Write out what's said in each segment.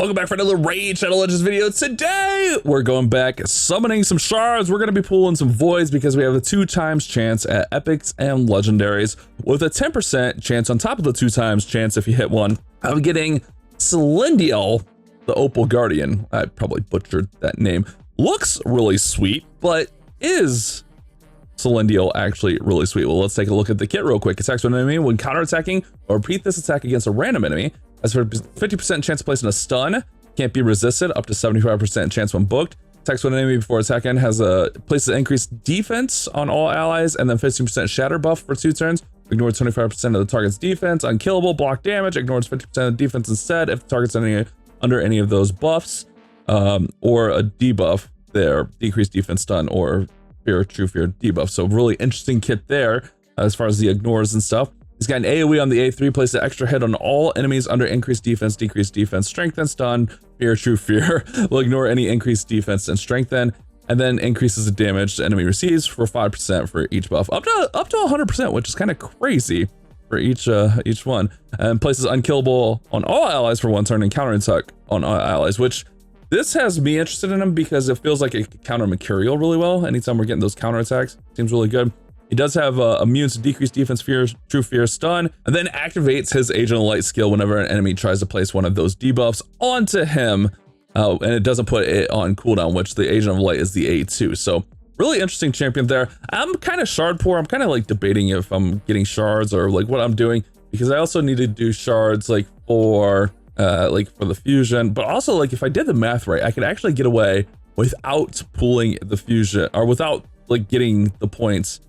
Welcome back for another Raid Shadow Legends video. Today, we're going back, summoning some shards. We're going to be pulling some voids because we have a 2x chance at epics and legendaries with a 10% chance on top of the 2x chance if you hit one of getting Celindial, the Opal Guardian. I probably butchered that name. Looks really sweet, but is Celindial actually really sweet? Well, let's take a look at the kit real quick. Attacks one enemy when counterattacking or repeat this attack against a random enemy. Has for 50% chance of placing a stun, can't be resisted, up to 75% chance when booked. Attacks one enemy before attacking, has a places increased defense on all allies, and then 15% shatter buff for 2 turns. Ignores 25% of the target's defense. Unkillable, block damage, ignores 50% of the defense instead if the target's under any of those buffs, or a debuff there, decreased defense stun, or true fear debuff. So really interesting kit there as far as the ignores and stuff. He's got an AoE on the A3, place an extra hit on all enemies under increased defense, decreased defense, strengthen, stun, fear, true fear. Will ignore any increased defense and strengthen, and then increases the damage the enemy receives for 5% for each buff, up to 100%, which is kind of crazy for each one. And places unkillable on all allies for 1 turn and counterattack on all allies, which this has me interested in him because it feels like it can counter Mercurial really well. Anytime we're getting those counterattacks, seems really good. He does have immune to decreased defense, fear, true fear, stun, and then activates his Agent of Light skill whenever an enemy tries to place one of those debuffs onto him, and it doesn't put it on cooldown, which the Agent of Light is the A2. So really interesting champion there. I'm kind of shard poor. I'm kind of like debating if I'm getting shards or like what I'm doing, because I also need to do shards like for the fusion, but also like if I did the math right, I could actually get away without pulling the fusion or without like getting the points.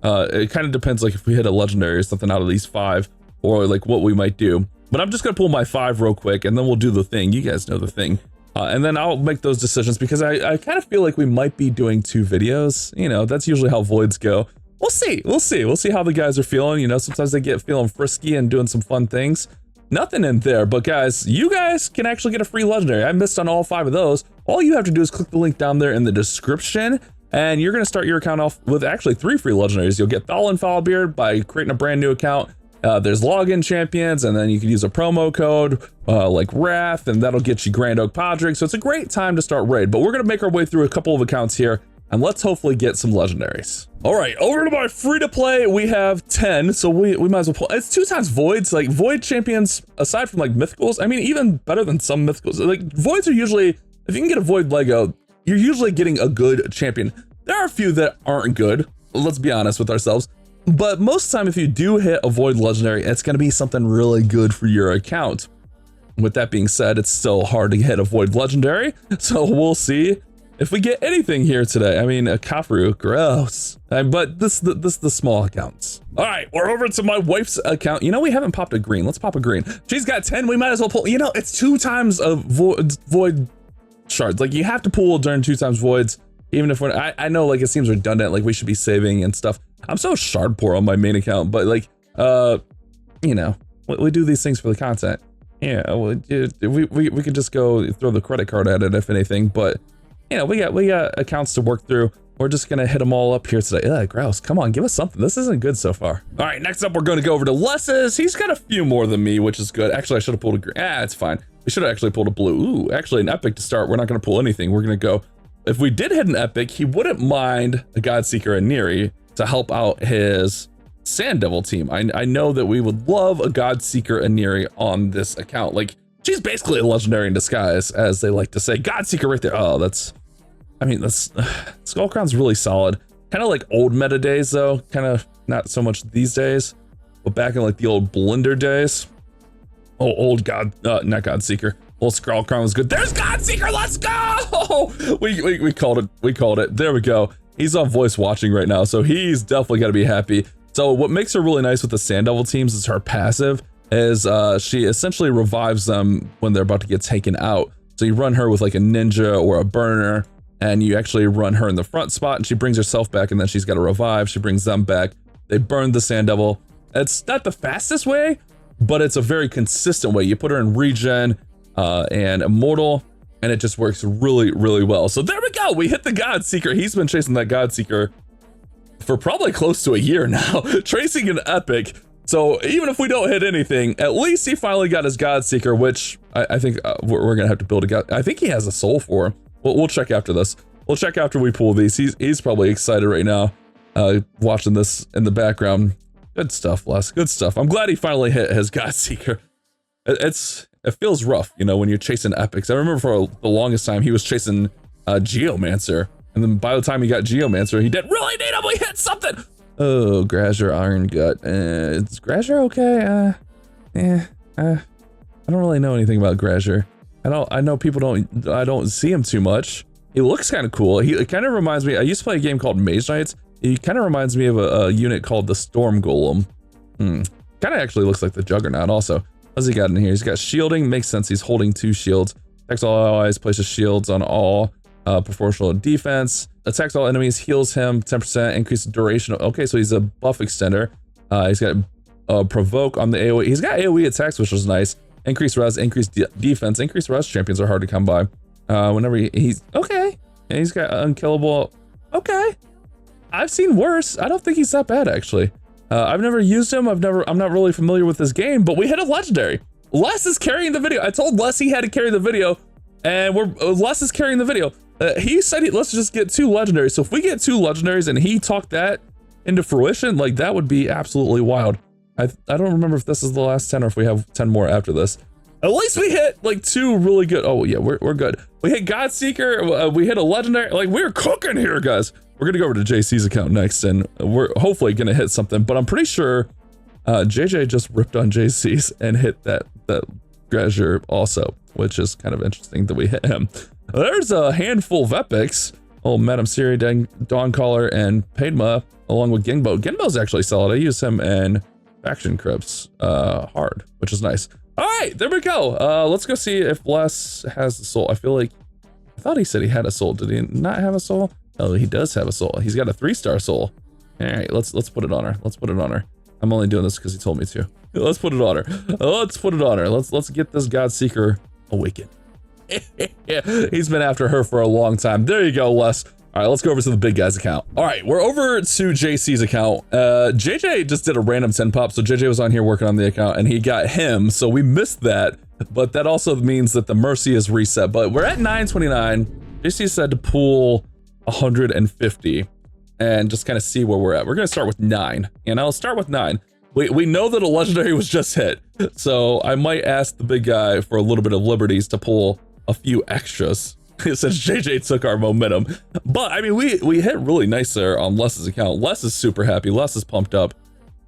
It kind of depends, like if we hit a legendary or something out of these 5, or like what we might do. But I'm just gonna pull my 5 real quick, and then we'll do the thing. You guys know the thing, and then I'll make those decisions because I kind of feel like we might be doing 2 videos. You know, that's usually how voids go. We'll see. We'll see how the guys are feeling. You know, sometimes they get feeling frisky and doing some fun things. Nothing in there, but guys, you guys can actually get a free legendary. I missed on all 5 of those. All you have to do is click the link down there in the description, and you're going to start your account off with actually 3 free legendaries. You'll get Thalin Foulbeard by creating a brand new account. There's login champions, and then you can use a promo code like Wrath, and that'll get you Grand Oak Podrick. So it's a great time to start raid, but we're going to make our way through a couple of accounts here, and let's hopefully get some legendaries. All right, over to my free to play, we have 10, so we might as well pull. It's 2x voids. Like void champions, aside from like mythicals, I mean, even better than some mythicals. Like voids are usually, if you can get a void Lego, you're usually getting a good champion. There are a few that aren't good, let's be honest with ourselves, but most of the time if you do hit a void legendary, it's going to be something really good for your account. With that being said, it's still hard to hit a void legendary, so we'll see if we get anything here today. I mean, a Kafaru, gross. But this is the small accounts. All right, we're over to my wife's account. You know, we haven't popped a green. Let's pop a green. She's got 10. We might as well pull. You know, it's 2x a void shards. Like you have to pull during 2x voids, even if we're, I know like it seems redundant, like we should be saving and stuff. I'm so shard poor on my main account, but like, you know, we do these things for the content. Yeah, we could just go throw the credit card at it if anything, but you know, we got accounts to work through. We're just gonna hit them all up here today. Ugh, grouse, come on, give us something. This isn't good so far. All right, next up, we're gonna go over to Les's. He's got a few more than me, which is good. Actually, I should have pulled a green. It's fine. We should have actually pulled a blue. Ooh, actually an epic to start. We're not gonna pull anything. We're gonna go, if we did hit an epic, he wouldn't mind a Godseeker and Neri to help out his Sand Devil team. I know that we would love a Godseeker and Neri on this account. Like, she's basically a legendary in disguise, as they like to say. Godseeker right there. Oh, that's, I mean, that's, Skullcrown's really solid. Kind of like old meta days though. Kind of not so much these days, but back in like the old Blender days. Oh, old God, not Godseeker. Old Skullcrown was good. There's Godseeker, let's go! We called it, we called it. There we go. He's on voice watching right now, so he's definitely gotta be happy. So what makes her really nice with the Sand Devil teams is her passive is she essentially revives them when they're about to get taken out. So you run her with like a ninja or a burner, and you actually run her in the front spot, and she brings herself back, and then she's got to revive. She brings them back. They burn the Sand Devil. It's not the fastest way, but it's a very consistent way. You put her in regen and immortal, and it just works really, really well. So there we go. We hit the Godseeker. He's been chasing that Godseeker for probably close to a year now, tracing an epic. So even if we don't hit anything, at least he finally got his Godseeker, which I think we're gonna have to build a God. I think he has a soul for. We'll check after this. We'll check after we pull these. He's probably excited right now, watching this in the background. Good stuff, Les. Good stuff. I'm glad he finally hit his Godseeker. It feels rough, you know, when you're chasing epics. I remember for the longest time he was chasing Geomancer, and then by the time he got Geomancer, he didn't really need him. We hit something. Oh, Grazer, Iron Gut. Is Grazer okay? I don't really know anything about Grazer. I know people don't. I don't see him too much. He looks kind of cool. It kind of reminds me. I used to play a game called Mage Knights. He kind of reminds me of a unit called the Storm Golem. Kind of actually looks like the Juggernaut also. What's he got in here? He's got shielding. Makes sense. He's holding 2 shields. Attacks all allies. Places shields on all. Proportional defense. Attacks all enemies. Heals him 10%. Increases duration. Okay, so he's a buff extender. He's got provoke on the AoE. He's got AoE attacks, which is nice. Increase res. Increase defense. Increase res champions are hard to come by. Whenever he's okay. And he's got unkillable. Okay. I've seen worse. I don't think he's that bad actually. I've never used him. I'm not really familiar with this game, but we hit a legendary. Les is carrying the video. I told Les he had to carry the video, and Les is carrying the video. He said let's just get 2 legendaries. So if we get 2 legendaries and he talked that into fruition, like that would be absolutely wild. I don't remember if this is the last 10 or if we have 10 more after this. At least we hit like 2 really good. Oh yeah, we're good. We hit Godseeker. We hit a legendary. Like we're cooking here, guys. We're gonna go over to JC's account next, and we're hopefully gonna hit something. But I'm pretty sure JJ just ripped on JC's and hit that Grazer also, which is kind of interesting that we hit him. There's a handful of epics. Oh, Madame Siri, Dawncaller, and Padma, along with Genbo. Genbo's actually solid. I use him in Faction Crypts hard, which is nice. All right, there we go. Let's go see if Les has the soul. I thought he said he had a soul. Did he not have a soul? Oh, he does have a soul. He's got a 3-star soul. All right, let's put it on her. Let's put it on her. I'm only doing this because he told me to. Let's put it on her. Let's put it on her. Let's get this Godseeker awakened. He's been after her for a long time. There you go, Les. All right, let's go over to the big guy's account. All right, we're over to JC's account. JJ just did a random 10 pop, so JJ was on here working on the account, and he got him, so we missed that. But that also means that the Mercy is reset. But we're at 929. JC said to pull 150 and just kind of see where we're at. We're gonna start with 9, and I'll start with 9. We know that a legendary was just hit, so I might ask the big guy for a little bit of liberties to pull a few extras since JJ took our momentum. But I mean, we hit really nice there on Les's account. Les is super happy. Les is pumped up.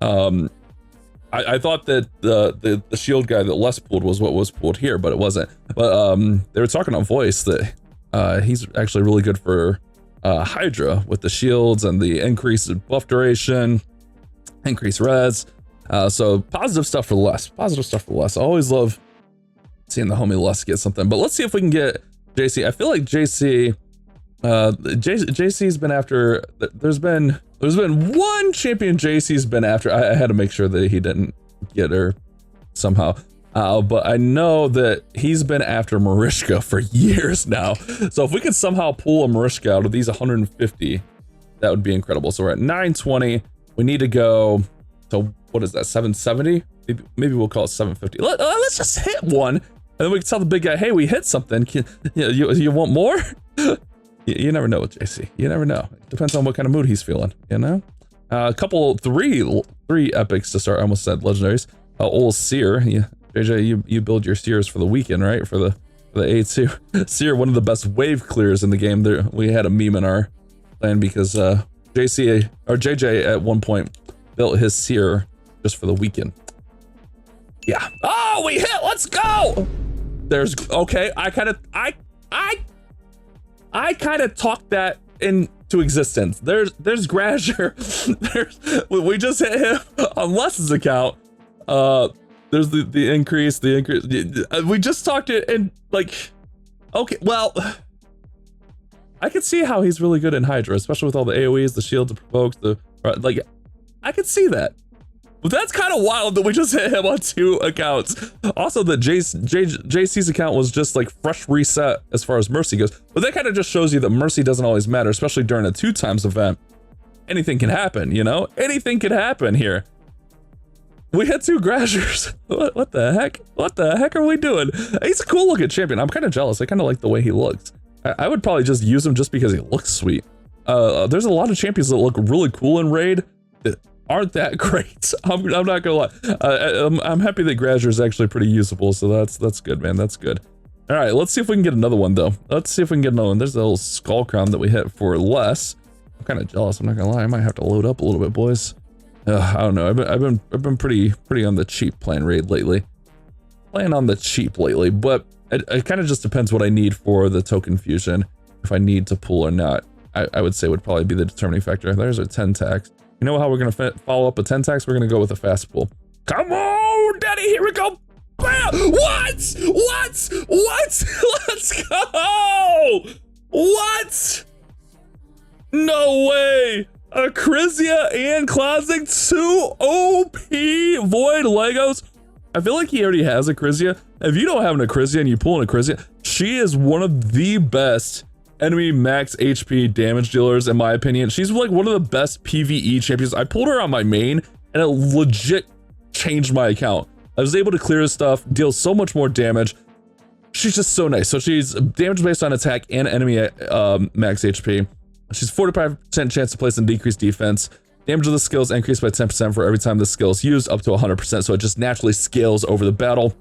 I thought that the shield guy that Les pulled was what was pulled here, but it wasn't. But they were talking on voice that he's actually really good for Hydra with the shields and the increased buff duration, increased res. So positive stuff for Les. Positive stuff for Les. I always love seeing the homie Les get something. But let's see if we can get JC. I feel like JC's been after. There's been one champion JC's been after. I had to make sure that he didn't get her somehow. But I know that he's been after Mariska for years now. So if we could somehow pull a Mariska out of these 150, that would be incredible. So we're at 920. We need to go. So what is that? 770? Maybe we'll call it 750. Let's just hit one, and then we can tell the big guy, hey, we hit something. You want more? You never know with JC. You never know. It depends on what kind of mood he's feeling, you know? A couple, three epics to start. I almost said legendaries. Old Seer. JJ, you build your Seers for the weekend, right? For the A2. Seer, one of the best wave clears in the game. There, we had a meme in our plan because JJ at one point built his Seer just for the weekend. Yeah. Oh, we hit. Let's go. There's okay. I kind of talked that into existence. There's Grazer. We just hit him on Les's account. There's the increase. We just talked it and like, okay, well, I could see how he's really good in Hydra, especially with all the AoEs, the shields, the provokes, like, I could see that. But that's kind of wild that we just hit him on 2 accounts. Also, the JC's account was just like fresh reset as far as Mercy goes. But that kind of just shows you that Mercy doesn't always matter, especially during a 2 times event. Anything can happen, you know? Anything can happen here. We had 2 Grashers. What the heck? What the heck are we doing? He's a cool looking champion. I'm kind of jealous. I kind of like the way he looks. I would probably just use him just because he looks sweet. There's a lot of champions that look really cool in Raid that aren't that great. I'm not gonna lie. I'm happy that Grasher is actually pretty usable, so that's good, man. That's good. All right, let's see if we can get another one though. Let's see if we can get another one. There's a little skull crown that we hit for less. I'm kind of jealous. I'm not gonna lie. I might have to load up a little bit, boys. I don't know. I've been pretty on the cheap playing Raid lately. Playing on the cheap lately, but it kind of just depends what I need for the token fusion. If I need to pull or not, I would say would probably be the determining factor. There's a 10 tax. You know how we're gonna follow up a 10 tax? We're gonna go with a fast pull. Come on, daddy, here we go. Bam! What? Let's go! What? No way! A Crizia and Classic 2 OP Void Legos. I feel like he already has a Crizia. If you don't have an Crizia and you pull in a Crizia, she is one of the best enemy max HP damage dealers in my opinion. She's like one of the best PvE champions. I pulled her on my main and it legit changed my account. I was able to clear stuff, deal so much more damage. She's just so nice. So she's damage based on attack and enemy max HP. She's 45% chance to place in decreased defense. Damage of the skills increased by 10% for every time the skill is used, up to 100%. So it just naturally scales over the battle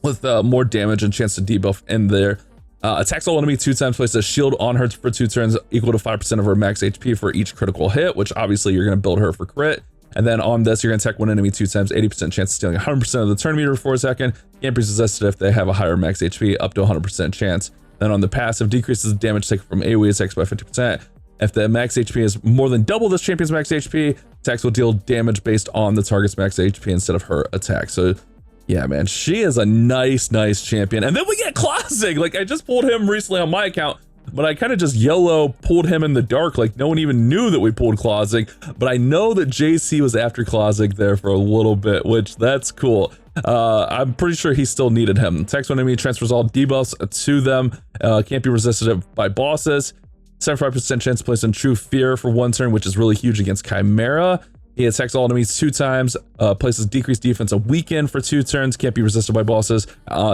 with more damage and chance to debuff in there. Attacks all enemy 2 times, place a shield on her for 2 turns, equal to 5% of her max HP for each critical hit, which obviously you're going to build her for crit. And then on this, you're going to attack one enemy 2 times, 80% chance of stealing 100% of the turn meter for a second. Can't be resisted if they have a higher max HP, up to 100% chance. Then on the passive, decreases the damage taken from AoE attacks by 50%. If the max HP is more than double this champion's max HP, attacks will deal damage based on the target's max HP instead of her attack. So yeah, man, she is a nice champion. And then we get Classic. Like, I just pulled him recently on my account, but I kind of just YOLO pulled him in the dark. Like, no one even knew that we pulled Classic. But I know that JC was after Classic there for a little bit, which that's cool. I'm pretty sure he still needed him. Attacks when enemy transfers all debuffs to them. Can't be resisted by bosses. 75% chance to place in True Fear for 1 turn, which is really huge against Chimera. He attacks all enemies 2 times, places decreased defense a weaken for 2 turns, can't be resisted by bosses.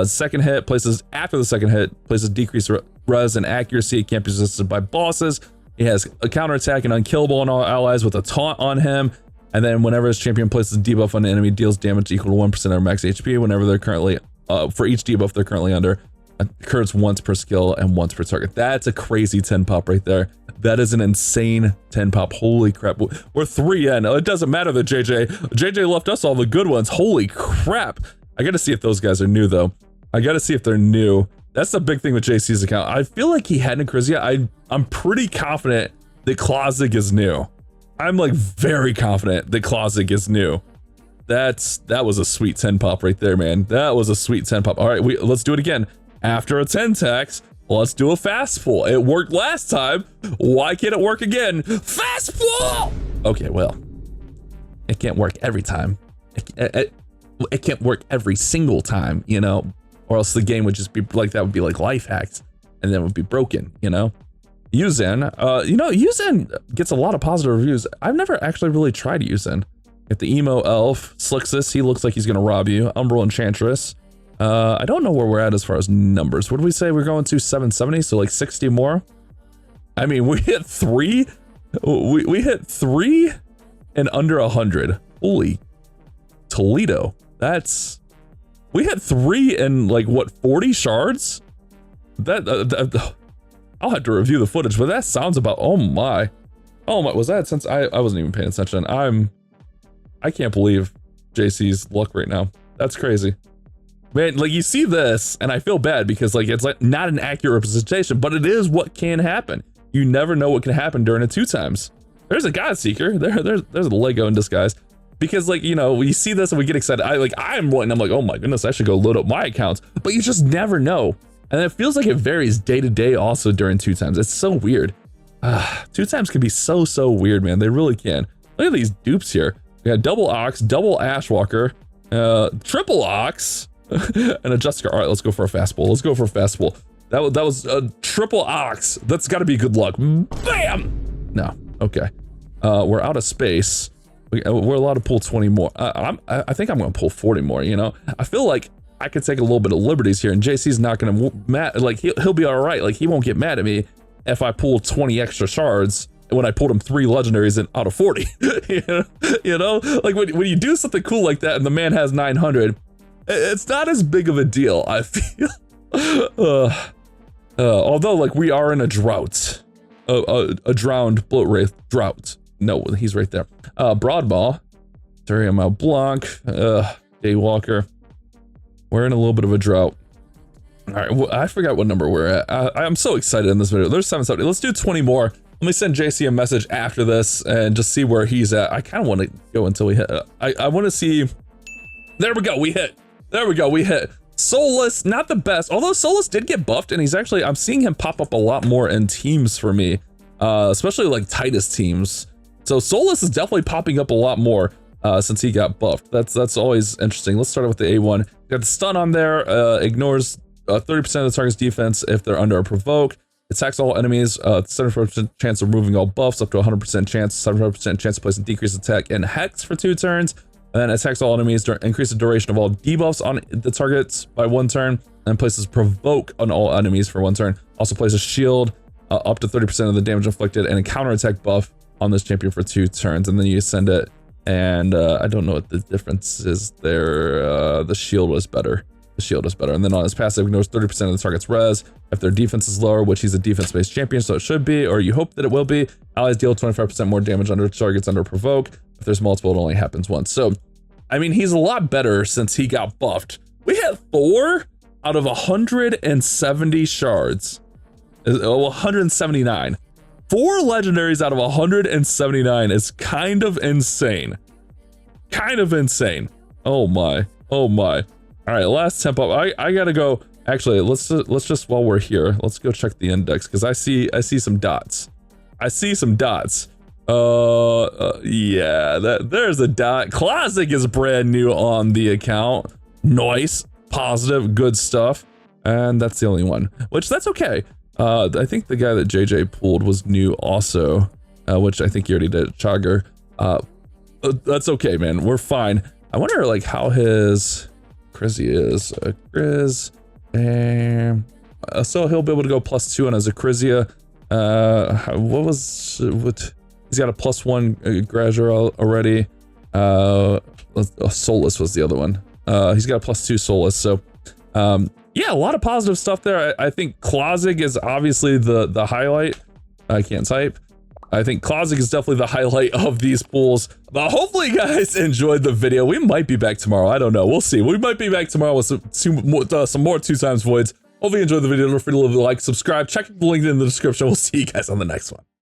Second hit, places after the second hit, places decreased res and accuracy, can't be resisted by bosses. He has a counterattack and unkillable on all allies with a taunt on him. And then whenever his champion places a debuff on an enemy, deals damage equal to 1% of their max HP whenever they're currently, for each debuff they're currently under. Occurs once per skill and once per target. That's a crazy 10 pop right there. That is an insane 10 pop. Holy crap. We're 3 in. It doesn't matter that JJ left us all the good ones. Holy crap. I gotta see if those guys are new though. I gotta see if they're new. That's the big thing with JC's account. I feel like he had a Crizia. I'm pretty confident that Classic is new. I'm like very confident that Classic is new. That was a sweet 10 pop right there, man. That was a sweet 10 pop. All right, let's do it again. After a 10 tax, let's do a fast pull. It worked last time. Why can't it work again? Fast pull! Okay, well, it can't work every time. It can't work every single time, you know, or else the game would just be like, that would be like life hacks and then it would be broken, you know? Yuzen, Yuzen gets a lot of positive reviews. I've never actually really tried Yuzen. Get the emo elf, Slixus, he looks like he's gonna rob you. Umbral Enchantress. I don't know where we're at as far as numbers. What did we say? We're going to 770, so like 60 more. I mean, we hit 3. We hit 3 and under 100. Holy Toledo. We hit 3 and like what, 40 shards? I'll have to review the footage, but that sounds about, oh my, was that since I wasn't even paying attention. I can't believe JC's luck right now. That's crazy. Man, like you see this and I feel bad because like it's like not an accurate representation, but it is what can happen. You never know what can happen during a 2 times. There's a God Seeker. There's a Lego in disguise. Because like, you know, we see this and we get excited. I'm like, oh my goodness, I should go load up my accounts. But you just never know. And it feels like it varies day to day also during 2 times. It's so weird. 2 times can be so weird, man. They really can. Look at these dupes here. We got double Ox, double Ashwalker, triple Ox, and a Jessica. All right, let's go for a fast pull. Let's go for a fast pull. That was a triple Ox. That's got to be good luck. Bam! No. Okay. We're out of space. We're allowed to pull 20 more. I think I'm gonna pull 40 more, you know? I feel like I could take a little bit of liberties here, and JC's not gonna like he'll be all right. Like he won't get mad at me if I pull 20 extra shards when I pulled him 3 legendaries out of 40. you know, like when you do something cool like that and the man has 900, it's not as big of a deal, I feel. Although like we are in a drought, a drowned bloat wraith drought. No, he's right there. Broadmaw, Therium Blanc, Daywalker. We're in a little bit of a drought. All right, well, I forgot what number we're at. I'm so excited in this video. There's 770. Let's do 20 more. Let me send JC a message after this and just see where he's at. I kind of want to go until we hit. I want to see. There we go. We hit. There we go. We hit. Solus, not the best. Although Solus did get buffed, and he's actually, I'm seeing him pop up a lot more in teams for me, especially like Titus teams. So Solus is definitely popping up a lot more since he got buffed. That's always interesting. Let's start with the A1. Got the stun on there. Ignores 30% of the target's defense if they're under a provoke. Attacks all enemies. 75% chance of removing all buffs, up to 100% chance. 75% chance of placing decreased attack and hex for 2 turns. And then attacks all enemies. Increase the duration of all debuffs on the targets by 1 turn. And places provoke on all enemies for 1 turn. Also places shield up to 30% of the damage inflicted and a counterattack buff on this champion for 2 turns. And then you send it. And I don't know what the difference is there. The shield was better. The shield is better. And then on his passive, ignores 30% of the target's res. If their defense is lower, which he's a defense-based champion, so it should be, or you hope that it will be, allies deal 25% more damage under targets under provoke. If there's multiple, it only happens once. So, I mean, he's a lot better since he got buffed. We had 4 out of 170 shards. 179. 4 legendaries out of 179 is kind of insane. Kind of insane. Oh my. Oh my. All right, last temp up. I gotta go. Actually, let's just, while we're here, let's go check the index because I see some dots. I see some dots. Yeah, there's a dot. Classic is brand new on the account. Nice, positive, good stuff. And that's the only one, which that's okay. I think the guy that JJ pulled was new also, which I think you already did, Chagger. That's okay, man. We're fine. I wonder like how his Crizzy is. Grizz. So he'll be able to go +2 on his Acrizia. What he's got a +1 Grazer already. Solus was the other one. He's got a +2 Solus. So yeah, a lot of positive stuff there. I think Klozig is obviously the highlight. I can't type. I think Klozig is definitely the highlight of these pools. But hopefully you guys enjoyed the video. We might be back tomorrow. I don't know. We'll see. We might be back tomorrow with some more 2x voids. Hopefully you enjoyed the video. Don't forget to leave a like, subscribe, check the link in the description. We'll see you guys on the next one.